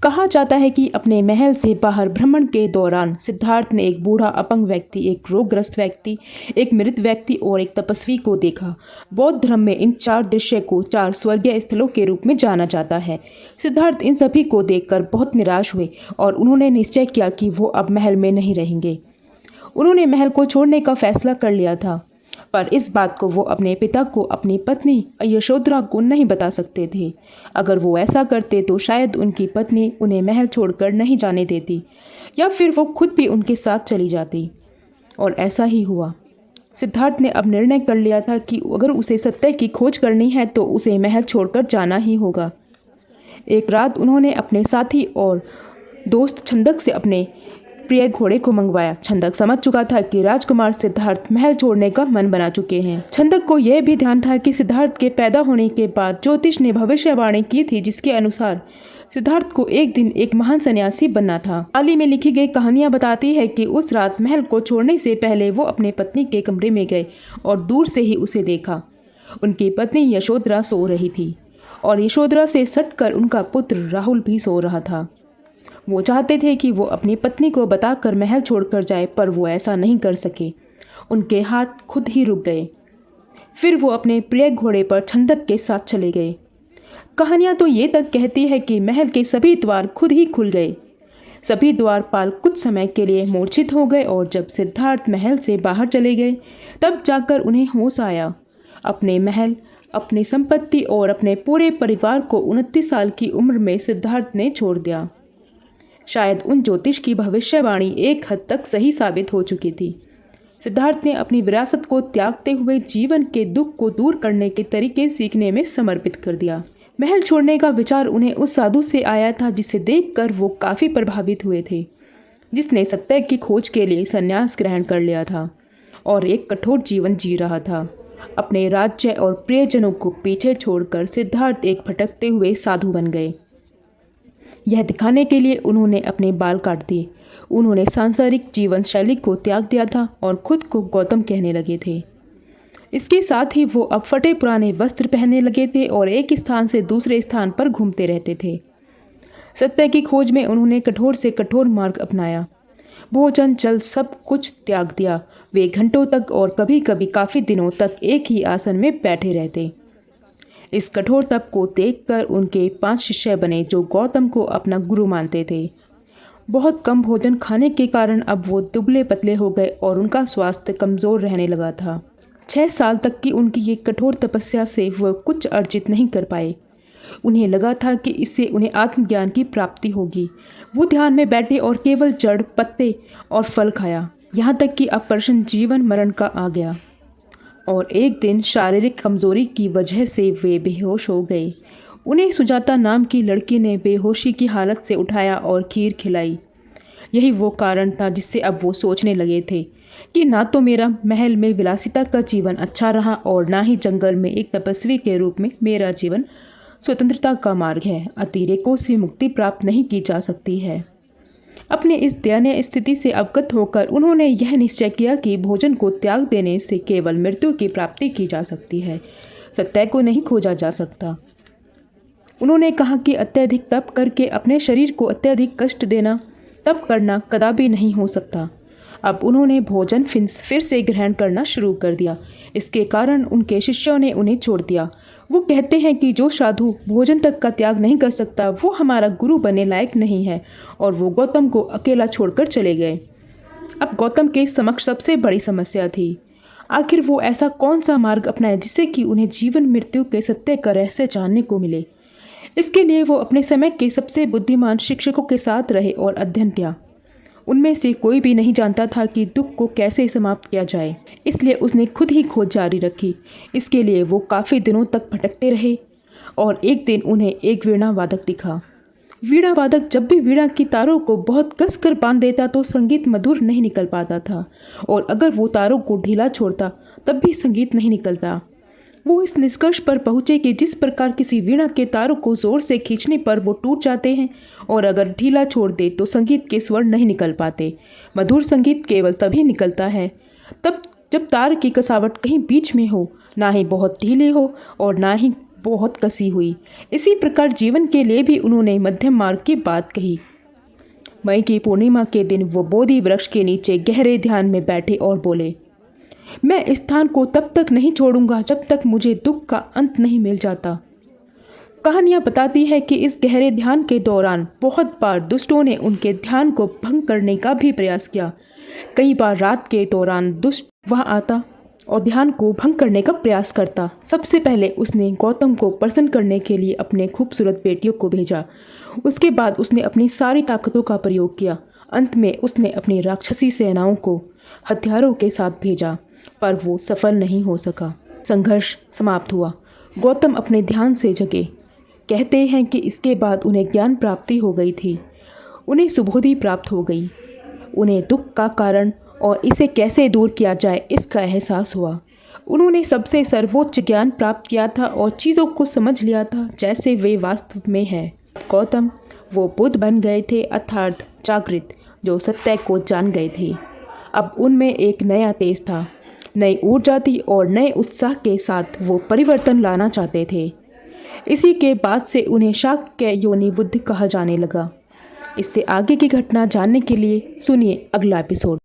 कहा जाता है कि अपने महल से बाहर भ्रमण के दौरान सिद्धार्थ ने एक बूढ़ा अपंग व्यक्ति, एक रोगग्रस्त व्यक्ति, एक मृत व्यक्ति और एक तपस्वी को देखा। बौद्ध धर्म में इन 4 दृश्य को 4 स्वर्गीय स्थलों के रूप में जाना जाता है। सिद्धार्थ इन सभी को देखकर बहुत निराश हुए और उन्होंने निश्चय किया कि वो अब महल में नहीं रहेंगे। उन्होंने महल को छोड़ने का फैसला कर लिया था, पर इस बात को वो अपने पिता को, अपनी पत्नी यशोधरा को नहीं बता सकते थे। अगर वो ऐसा करते तो शायद उनकी पत्नी उन्हें महल छोड़कर नहीं जाने देती, या फिर वो खुद भी उनके साथ चली जाती। और ऐसा ही हुआ। सिद्धार्थ ने अब निर्णय कर लिया था कि अगर उसे सत्य की खोज करनी है तो उसे महल छोड़कर जाना ही होगा। एक रात उन्होंने अपने साथी और दोस्त छंदक से अपने प्रिय घोड़े को मंगवाया। छंदक समझ चुका था कि राजकुमार सिद्धार्थ महल छोड़ने का मन बना चुके हैं। छंदक को यह भी ध्यान था कि सिद्धार्थ के पैदा होने के बाद ज्योतिष ने भविष्यवाणी की थी, जिसके अनुसार सिद्धार्थ को एक दिन एक महान सन्यासी बनना था। हाल ही में लिखी गई कहानियां बताती है कि उस रात महल को छोड़ने से पहले वो अपने पत्नी के कमरे में गए और दूर से ही उसे देखा। उनकी पत्नी यशोधरा सो रही थी और यशोधरा से सटकर उनका पुत्र राहुल भी सो रहा था। वो चाहते थे कि वो अपनी पत्नी को बताकर महल छोड़कर जाए, पर वो ऐसा नहीं कर सके। उनके हाथ खुद ही रुक गए। फिर वो अपने प्रिय घोड़े पर छंदक के साथ चले गए। कहानियां तो ये तक कहती है कि महल के सभी द्वार खुद ही खुल गए। सभी द्वारपाल कुछ समय के लिए मूर्छित हो गए और जब सिद्धार्थ महल से बाहर चले गए तब जाकर उन्हें होश आया। अपने महल, अपनी संपत्ति और अपने पूरे परिवार को 29 साल की उम्र में सिद्धार्थ ने छोड़ दिया। शायद उन ज्योतिष की भविष्यवाणी एक हद तक सही साबित हो चुकी थी। सिद्धार्थ ने अपनी विरासत को त्यागते हुए जीवन के दुख को दूर करने के तरीके सीखने में समर्पित कर दिया। महल छोड़ने का विचार उन्हें उस साधु से आया था जिसे देखकर वो काफ़ी प्रभावित हुए थे, जिसने सत्य की खोज के लिए संन्यास ग्रहण कर लिया था और एक कठोर जीवन जी रहा था। अपने राज्य और प्रियजनों को पीछे छोड़कर सिद्धार्थ एक भटकते हुए साधु बन गए। यह दिखाने के लिए उन्होंने अपने बाल काट दिए। उन्होंने सांसारिक जीवन शैली को त्याग दिया था और खुद को गौतम कहने लगे थे। इसके साथ ही वो अब फटे पुराने वस्त्र पहनने लगे थे और एक स्थान से दूसरे स्थान पर घूमते रहते थे। सत्य की खोज में उन्होंने कठोर से कठोर मार्ग अपनाया। भोजन, जल, सब कुछ त्याग दिया। वे घंटों तक और कभी कभी काफ़ी दिनों तक एक ही आसन में बैठे रहते। इस कठोर तप को देखकर उनके 5 शिष्य बने जो गौतम को अपना गुरु मानते थे। बहुत कम भोजन खाने के कारण अब वो दुबले पतले हो गए और उनका स्वास्थ्य कमज़ोर रहने लगा था। 6 साल तक की उनकी ये कठोर तपस्या से वो कुछ अर्जित नहीं कर पाए। उन्हें लगा था कि इससे उन्हें आत्मज्ञान की प्राप्ति होगी। वो ध्यान में बैठे और केवल जड़, पत्ते और फल खाया, यहाँ तक कि अब प्रश्न जीवन मरण का आ गया। और एक दिन शारीरिक कमजोरी की वजह से वे बेहोश हो गए। उन्हें सुजाता नाम की लड़की ने बेहोशी की हालत से उठाया और खीर खिलाई। यही वो कारण था जिससे अब वो सोचने लगे थे कि ना तो मेरा महल में विलासिता का जीवन अच्छा रहा और ना ही जंगल में एक तपस्वी के रूप में मेरा जीवन स्वतंत्रता का मार्ग है। अतिरेकों से मुक्ति प्राप्त नहीं की जा सकती है। अपने इस दयनीय स्थिति से अवगत होकर उन्होंने यह निश्चय किया कि भोजन को त्याग देने से केवल मृत्यु की प्राप्ति की जा सकती है, सत्य को नहीं खोजा जा सकता। उन्होंने कहा कि अत्यधिक तप करके अपने शरीर को अत्यधिक कष्ट देना, तप करना कदापि नहीं हो सकता। अब उन्होंने भोजन फिर से ग्रहण करना शुरू कर दिया। इसके कारण उनके शिष्यों ने उन्हें छोड़ दिया। वो कहते हैं कि जो साधु भोजन तक का त्याग नहीं कर सकता वो हमारा गुरु बनने लायक नहीं है, और वो गौतम को अकेला छोड़कर चले गए। अब गौतम के समक्ष सबसे बड़ी समस्या थी, आखिर वो ऐसा कौन सा मार्ग अपनाए जिससे कि उन्हें जीवन मृत्यु के सत्य का रहस्य जानने को मिले। इसके लिए वो अपने समय के सबसे बुद्धिमान शिक्षकों के साथ रहे और अध्ययन किया। उनमें से कोई भी नहीं जानता था कि दुख को कैसे समाप्त किया जाए, इसलिए उसने खुद ही खोज जारी रखी। इसके लिए वो काफ़ी दिनों तक भटकते रहे और एक दिन उन्हें एक वीणा वादक दिखा। वीणा वादक जब भी वीणा की तारों को बहुत कसकर बांध देता तो संगीत मधुर नहीं निकल पाता था, और अगर वो तारों को ढीला छोड़ता तब भी संगीत नहीं निकलता। वो इस निष्कर्ष पर पहुँचे कि जिस प्रकार किसी वीणा के तारों को ज़ोर से खींचने पर वो टूट जाते हैं और अगर ढीला छोड़ दे तो संगीत के स्वर नहीं निकल पाते। मधुर संगीत केवल तभी निकलता है तब जब तार की कसावट कहीं बीच में हो, ना ही बहुत ढीली हो और ना ही बहुत कसी हुई। इसी प्रकार जीवन के लिए भी उन्होंने मध्यम मार्ग की बात कही। मई की पूर्णिमा के दिन वो बोधि वृक्ष के नीचे गहरे ध्यान में बैठे और बोले, मैं इस स्थान को तब तक नहीं छोड़ूंगा जब तक मुझे दुख का अंत नहीं मिल जाता। कहानियाँ बताती है कि इस गहरे ध्यान के दौरान बहुत बार दुष्टों ने उनके ध्यान को भंग करने का भी प्रयास किया। कई बार रात के दौरान दुष्ट वहाँ आता और ध्यान को भंग करने का प्रयास करता। सबसे पहले उसने गौतम को प्रसन्न करने के लिए अपने खूबसूरत बेटियों को भेजा। उसके बाद उसने अपनी सारी ताकतों का प्रयोग किया। अंत में उसने अपनी राक्षसी सेनाओं को हथियारों के साथ भेजा, पर वो सफल नहीं हो सका। संघर्ष समाप्त हुआ। गौतम अपने ध्यान से जगे। कहते हैं कि इसके बाद उन्हें ज्ञान प्राप्ति हो गई थी। उन्हें सुबोधि प्राप्त हो गई। उन्हें दुख का कारण और इसे कैसे दूर किया जाए इसका एहसास हुआ। उन्होंने सबसे सर्वोच्च ज्ञान प्राप्त किया था और चीज़ों को समझ लिया था जैसे वे वास्तव में है। गौतम वो बुद्ध बन गए थे, अर्थात जागृत, जो सत्य को जान गए थे। अब उनमें एक नया तेज था, नई ऊर्जा थी और नए उत्साह के साथ वो परिवर्तन लाना चाहते थे। इसी के बाद से उन्हें शाक्य योनि बुद्ध कहा जाने लगा। इससे आगे की घटना जानने के लिए सुनिए अगला एपिसोड।